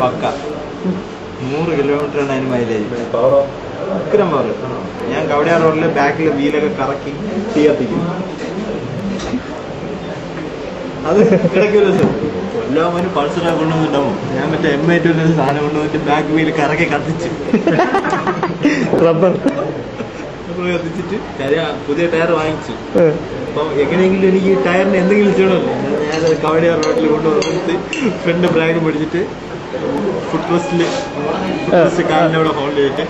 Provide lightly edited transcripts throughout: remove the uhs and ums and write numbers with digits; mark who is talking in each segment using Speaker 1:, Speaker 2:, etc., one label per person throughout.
Speaker 1: പക്ക 100 കിലോമീറ്ററാണ് അതിന് മൈലേജ്. ഉഗ്രം പവർ. ഞാൻ കവടിയാർ റോഡിൽ ബാക്കിലെ വീലൊക്കെ കറക്കി തീ കത്തിക്കും. അത് ഇടയ്ക്കൊരു ദിവസം എല്ലാവരും പൾസറൊക്കെ കൊണ്ടുവന്നിട്ടുണ്ടാവും. ഞാൻ മറ്റേ M8 സാധനം കൊണ്ടുവന്നിട്ട് ബാക്ക് വീല് കറക്കി കത്തിച്ച്
Speaker 2: റബ്ബർ
Speaker 1: കത്തിച്ചിട്ട് പുതിയ ടയർ വാങ്ങിച്ചു. അപ്പം എങ്ങനെയെങ്കിലും എനിക്ക് ഈ ടയറിന് എന്തെങ്കിലും ചെയ്യണമല്ലോ. ഞാനത് കവടിയാർ റോഡിൽ കൊണ്ടുവന്നിട്ട് ഫ്രണ്ട് ബ്രാക്ക് പിടിച്ചിട്ട് ഫുഡ് റെസ്റ്റ് കാലിൻ്റെ അവിടെ ഹോൾഡ് ചെയ്തിട്ട്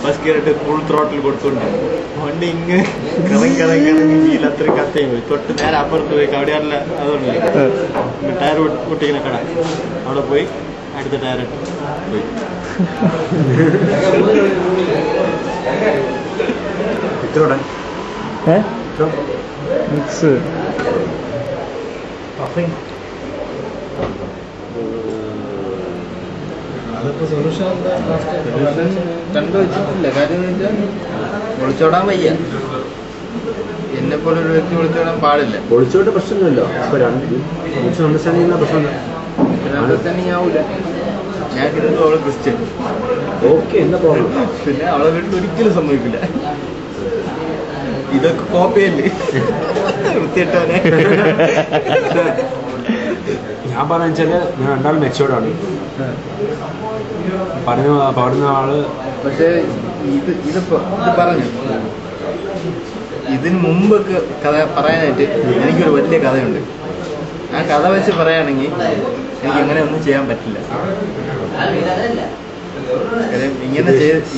Speaker 1: ഫസ്റ്റ് ഗിയറിട്ട് ഫുൾ ത്രോട്ടിൽ കൊടുത്തുകൊണ്ട് വണ്ടി ഇങ്ങനെ കറങ്ങി വീൽ അത്ര കത്തയും പോയി. തൊട്ട് നേരെ അപ്പുറത്ത് പോയി കവടിയാറിലെ അതുകൊണ്ടല്ലേ ടയർ പൊട്ടിക്കുന്ന കട, അവിടെ പോയി അടുത്ത ടയർ ഇട്ട് പോയി.
Speaker 2: മിക്സ്
Speaker 3: കണ്ടുവച്ചിട്ടില്ല. കാര്യം എന്ന് വെച്ചാൽ ഒളിച്ചോടാൻ വയ്യ. എന്നെ പോലെ ഒരു വ്യക്തി ഒളിച്ചോടാൻ പാടില്ല.
Speaker 4: ഒളിച്ചോട്ട് പ്രശ്നമില്ലല്ലോ. അണ്ടർസ്റ്റാൻഡിങ് പ്രശ്നമില്ല.
Speaker 3: അണ്ടർസ്റ്റാൻഡിങ് ആവൂല. ഞാൻ കിട്ടുന്നു അവള് ക്രിസ്ത്യൻ.
Speaker 4: ഓക്കെ, എന്താ പ്രോബ്ലം?
Speaker 3: പിന്നെ അവളെ വീട്ടിൽ ഒരിക്കലും സംഭവിക്കില്ല. ഇതൊക്കെ കോപ്പിയല്ലേ വൃത്തിയിട്ടവനെ.
Speaker 4: ഞാൻ പറഞ്ഞ വെച്ചാല് ഞാൻ രണ്ടാളും മെച്ചോർഡാണ്. പറഞ്ഞ ആള്
Speaker 3: പക്ഷേ ഇത് പറഞ്ഞു. ഇതിന് മുമ്പൊക്കെ കഥ പറയാനായിട്ട് എനിക്കൊരു വലിയ കഥയുണ്ട്. ആ കഥ വെച്ച് പറയുകയാണെങ്കിൽ എനിക്ക് ഇങ്ങനെ ഒന്നും ചെയ്യാൻ പറ്റില്ല.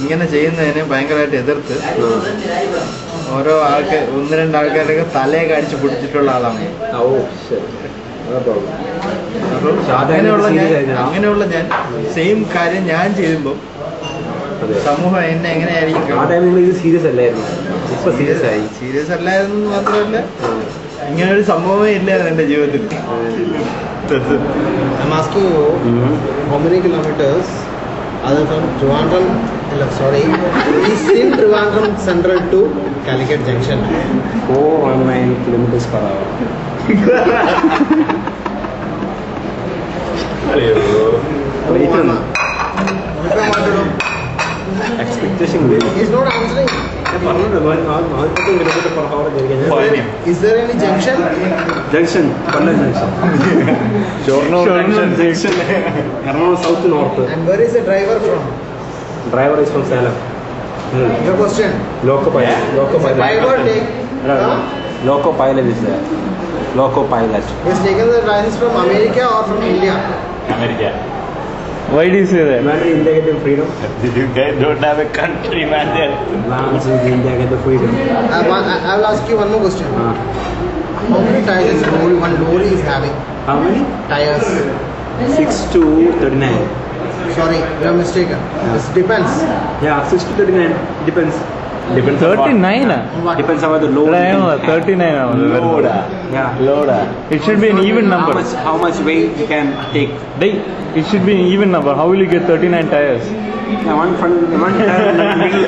Speaker 3: ഇങ്ങനെ ചെയ്യുന്നതിനെ ഭയങ്കരമായിട്ട് എതിർത്ത് ഓരോ ആൾക്കാർ 1-2 ആൾക്കാരൊക്കെ തലയൊക്കെ അടിച്ച് പിടിച്ചിട്ടുള്ള ആളാണ്. അപ്പം അങ്ങനെയുള്ള ഞാൻ സെയിം കാര്യം ഞാൻ ചെയ്യുമ്പോൾ സമൂഹം എന്നെ എങ്ങനെയായിരിക്കും?
Speaker 4: സീരിയസ് അല്ലായിരുന്നു. ഇപ്പൊ സീരിയസ് ആയി.
Speaker 3: സീരിയസ് അല്ലായിരുന്നു മാത്രമല്ല, ഇങ്ങനൊരു സംഭവമേ ഇല്ലായിരുന്നു എൻ്റെ ജീവിതത്തിൽ.
Speaker 1: I'm asking you, how many kilometers other from Trivandrum, East in Trivandrum Central to Calicut Junction?
Speaker 4: 419 kilometers per hour. Expectation.
Speaker 1: He's not answering. Is there any junction?
Speaker 4: Junction, Pallan Junction. Shornur Junction. Around south north.
Speaker 1: And where is the driver from?
Speaker 4: Driver is from Salem.
Speaker 1: Your question.
Speaker 4: Loco pilot.
Speaker 1: Driver take.
Speaker 4: Loco pilot is there. Loco pilot.
Speaker 1: He's taken the license from America or from India?
Speaker 2: America. Why do you say that?
Speaker 4: Man, India get the freedom.
Speaker 2: You guys don't have a country, man.
Speaker 4: India get the freedom.
Speaker 1: I will ask you one more question. How many tires one lorry is having?
Speaker 4: How many?
Speaker 1: Tires.
Speaker 4: 6 to 39.
Speaker 1: Sorry, you are mistaken. This depends.
Speaker 4: Yeah, 6 to 39. Depends.
Speaker 2: Depends 39?
Speaker 4: Depends on the load.
Speaker 2: 39.
Speaker 4: Load. Yeah.
Speaker 2: Load. It should be an even number.
Speaker 4: How much weight you can take?
Speaker 2: It should be an even number. How will you get 39 tires?
Speaker 4: Yeah, one tire in the middle.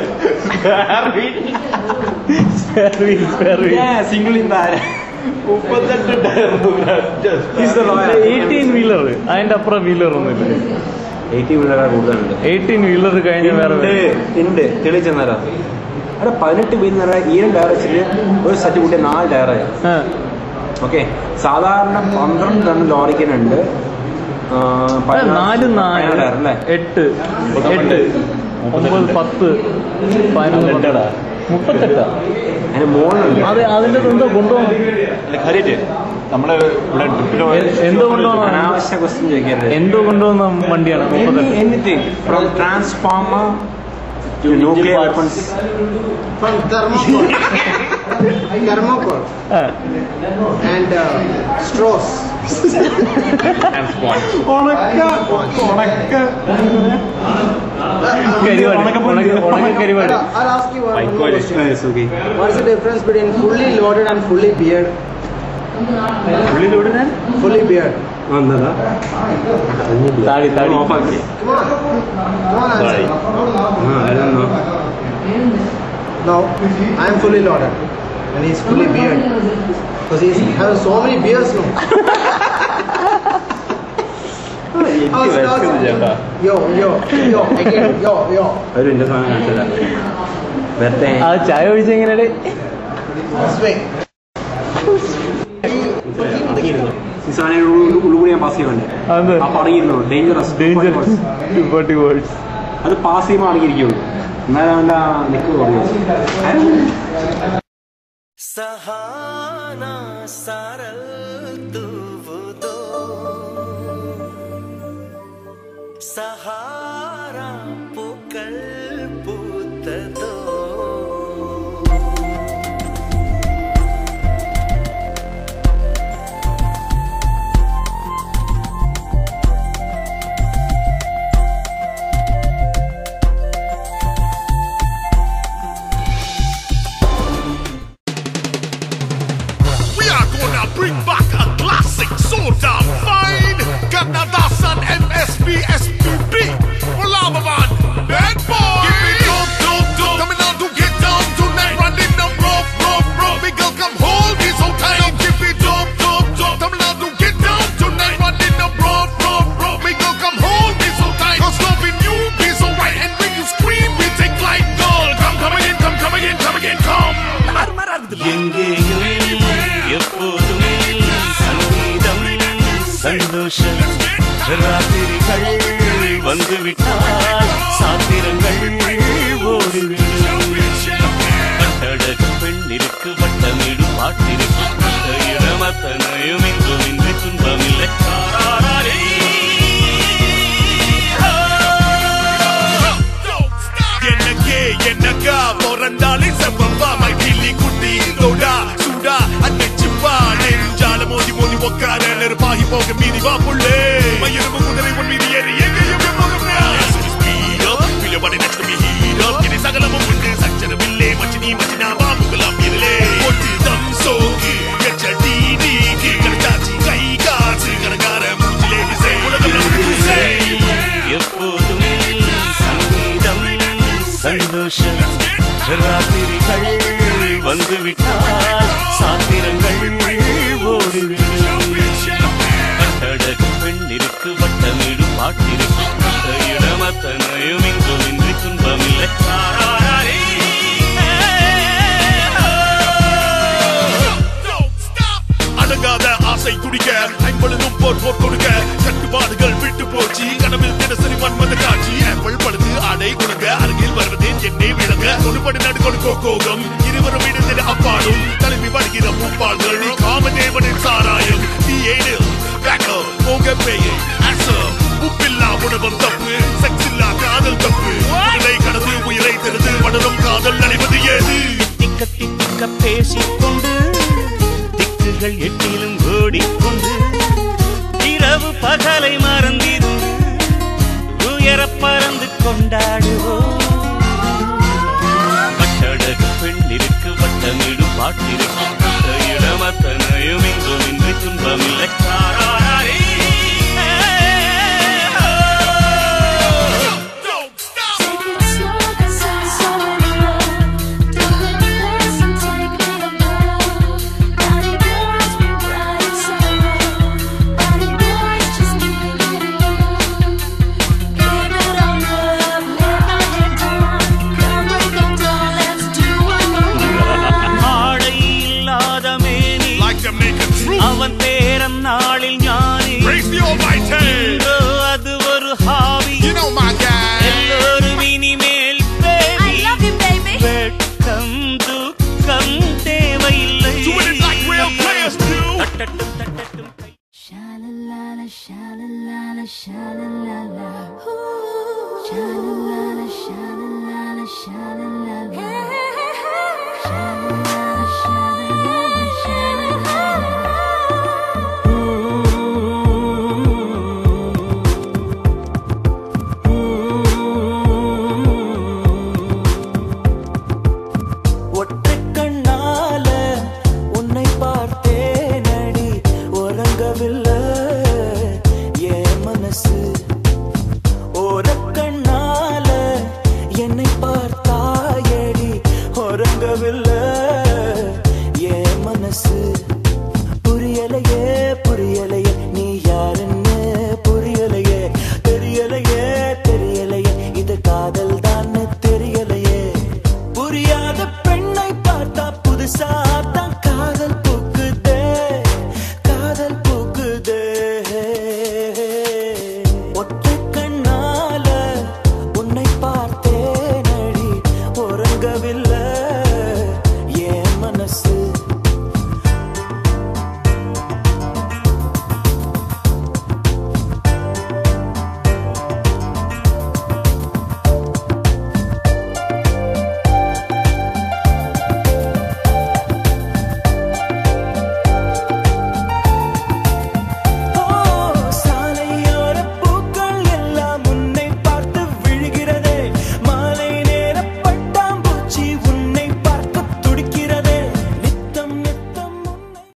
Speaker 2: Spare wheel.
Speaker 4: Yeah, single in the area. He's the lawyer.
Speaker 2: 18 wheeler. And upper wheeler.
Speaker 4: 18 wheeler are good.
Speaker 2: 18 wheeler kind of
Speaker 4: ഉണ്ട് തെളിച്ചെന്നാരാ അവിടെ 18 wheel ഈ direction ഒരു set കൂട്ടിയ 4 ടയറായി. Okay, സാധാരണ 12 ton ലോറിക്കുന്നുണ്ട്.
Speaker 2: 4 4
Speaker 4: അല്ലേ?
Speaker 2: 8 9 10 11 38 അതിന് മുകളിലുണ്ട്. അതിന്റെ എന്തോ കൊണ്ടുപോകണം. നമ്മള് എന്തോ കൊണ്ടുപോകണം.
Speaker 4: അനാവശ്യ ക്വസ്റ്റ്യൻ ചോദിക്കരുത്.
Speaker 2: എന്തോ കൊണ്ടുപോകുന്ന വണ്ടിയാണ്.
Speaker 4: Anything from transformer to nuclear weapons.
Speaker 1: From thermocol. Thermocol. And straws.
Speaker 2: And sponge.
Speaker 1: I'll ask you one more question. What is the difference between fully loaded and fully beard?
Speaker 2: Fully loaded and
Speaker 1: fully beard.
Speaker 2: Tadi off again.
Speaker 1: Come on, answer.
Speaker 4: I don't know.
Speaker 1: Now, I am fully loaded and he is fully beard because he has so many beards now.
Speaker 4: ഒരു എന്റെ സാധനം കാണിച്ചതാ വെറുതെ
Speaker 2: ആ ചായ ഒഴിച്ച എങ്ങനെയാണ്
Speaker 4: ഈ സാധനം ഉള്ളുകൂടി ഞാൻ പാസ് ചെയ്യുന്നുണ്ട് അപ്പൊ അടങ്ങിയിരുന്നു ഡേഞ്ചറസ്
Speaker 2: വേർഡ്സ്
Speaker 4: അത് പാസ് ചെയ്യുമ്പോൾ അടങ്ങിയിരിക്കുള്ളൂ എന്നാലും അവൻ്റെ നിൽക്ക് കുറയും
Speaker 5: सहाना सारल तूवुदो सहारा पूक्कल पूत्तदो
Speaker 6: Bring back a classic soda fine Canada Sun MSB SPB Olavaman Bad boy Give me dope, dope, dope Coming out to get down tonight Running the rope, rope, rope Big girl come hold me so tight Now give me dope, dope, dope Coming out to get down tonight Running the rope, rope, rope Big girl come hold me so tight Cause loving you be so right And when you scream we take flight Girl, come again, come again, come again, come
Speaker 5: எப்போதும் சங்கீதம் சந்தோஷம் ராத்திரிகள் வந்துவிட்டால் சாத்திரங்கள் ஓடிவிடும் பட்டழகு பெண்ணிற்கு வட்டமிடும் பாட்டிற்கு இடமத்தனையும் இங்கும் இன்றி துன்பமில்லை
Speaker 6: என்னக்கா பிறந்தாலே செவ்வா மகிழி குட்டி தோடா சூடா அன்னைச்சுப்பா நெஞ்சால மோதி மோதி உக்கார நெருப்பாகி போக மீதி வா புள்ளே மயிரும் குதிரை உன் மீதி ஏறி எங்கேயும் இனி சகலமும் உண்டு சச்சரவில்லை மச்சினி மச்சினா பாபுகளாம் இருளே ஒட்டு தம் சோக்கு கச்சடி நீக்கி கடைச்சாச்சி கை காசு கணக்கார மூஞ்சிலே விசை உலகம்
Speaker 5: எப்போதும் சங்கீதம் சந்தோஷம் ராத்திரிகள் வந்துவிட்டால் சாத்திரங்கள் ஓடிவிடும் பட்டழகு பெண்ணிற்கு வட்டமிடும் பாட்டிற்கு இடமத்தனையும் இங்கும் இன்றி துன்பமில்லை
Speaker 6: அடங்காத ஆசை துடிக்க ஐம்பழுதும் போர் போர் கொடுக்க கட்டுப்பாடுகள் விட்டு போச்சு கனவில் தினசரி மன்மத காட்சி ஆப்பிள் பழுது ஆடை கொடுக்க அருகில் வருவது என்னை விளங்க கொடுபடி நடு கொடுக்கோ கோகம் இருவரும் இணைந்த அப்பாடும் தலைவி வருகிற பூப்பாள்கள் காமதேவனின் சாராயம் தீயேனில் பேக்கல் போக பேயை ஆசம் உப்பில்லா உணவம் தப்பு செக்ஸ் இல்லா காதல் தப்பு உடலை கடந்து உயிரை தெரிந்து வளரும் காதல் நடைவது ஏது
Speaker 5: திக்க திக்க பேசிக்கொண்டு திக்குகள் எட்டிலும் ஓடிக்கொண்டு இரவு பகலை மறந்திருந்து உயர பறந்து கொண்டாடுவோம் பட்டழகு பெண்ணிற்கு வட்டமிடும் பாட்டிற்கு இடமத்தனையும் இங்கும் இன்றி துன்பமில்லை அவன் பேரம் நாளில் ஞானி அது ஒரு ஹாபி எல்லோரும் இனிமேல் வெட்கம் துக்கம் தேவையில்லை தட்டட்டும் தட்டட்டும்
Speaker 7: Sha-la-la-la, sha-la-la-la, sha-la-la-la. Sha-la-la-la, sha-la-la-la, sha-la-la-la.